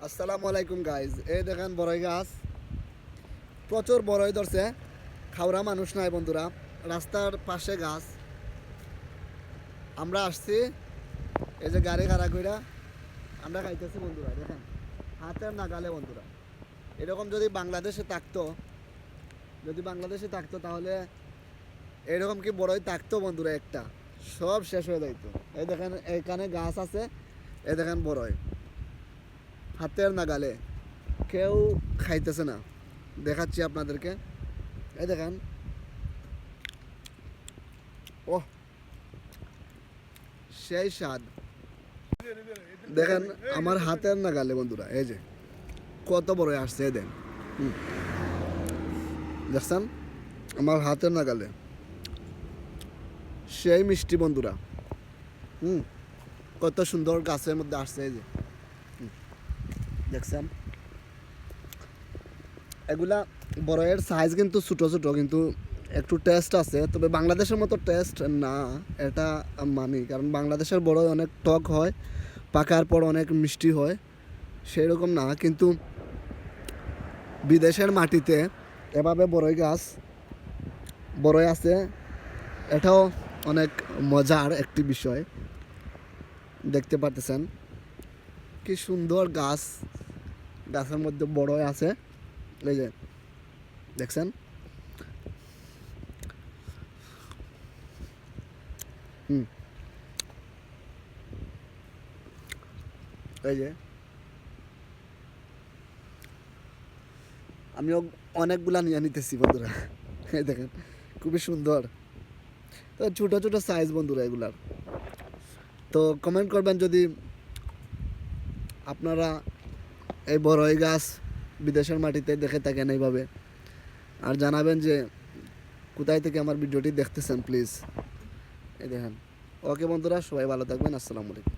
আসসালামু আলাইকুম গাইজ, এই দেখেন বড়ই গাছ, প্রচুর বড়ই ধরছে। খাওয়া মানুষ নাই বন্ধুরা, রাস্তার পাশে গাছ। আমরা আসছি, এই যে গাড়ি খাড়া কইরা আমরা খাইতেছি বন্ধুরা। দেখেন হাতের নাগালে বন্ধুরা। এরকম যদি বাংলাদেশে থাকতো তাহলে এরকম কি বড়ই থাকতো বন্ধুরা? একটা সব শেষ হয়ে যাইতো। এই দেখেন এখানে গাছ আছে, এই দেখেন বড়ই হাতের নাগালে, কেউ খাইতেছে না। দেখাচ্ছি আপনাদেরকে, এই দেখেন। ও সেই স্বাদ, দেখেন আমার হাতের নাগালে বন্ধুরা। এই যে কত বড় আসছে, এই দেন, দেখছেন আমার হাতের নাগালে, সেই মিষ্টি বন্ধুরা। কত সুন্দর গাছের মধ্যে আসছে, এই যে দেখছেন। এগুলা বড়ের সাইজ কিন্তু ছোটো ছোটো, কিন্তু একটু টেস্ট আছে, তবে বাংলাদেশের মতো টেস্ট না এটা মানি, কারণ বাংলাদেশের বড়ই অনেক টক হয়, পাকার পর অনেক মিষ্টি হয়, সেই রকম না। কিন্তু বিদেশের মাটিতে এভাবে বড়ই আছে, এটাও অনেক মজার একটি বিষয়। দেখতে পারতেছেন কি সুন্দর গাছ, গাছের মধ্যে বড়ই আছে, এই যে দেখছেন। এই যে আমিও অনেকগুলা নিয়ে নিতেছি বন্ধুরা। এই দেখেন খুবই সুন্দর, তো ছোটো ছোটো সাইজ বন্ধুরা এগুলার। তো কমেন্ট করবেন যদি আপনারা এই বড়ই গাছ বিদেশের মাটিতে দেখে থাকেন এইভাবে, আর জানাবেন যে কোথায় থেকে আমার ভিডিওটি দেখতেছেন প্লিজ। এই দেখেন। ওকে বন্ধুরা, সবাই ভালো থাকবেন। আসসালামু আলাইকুম।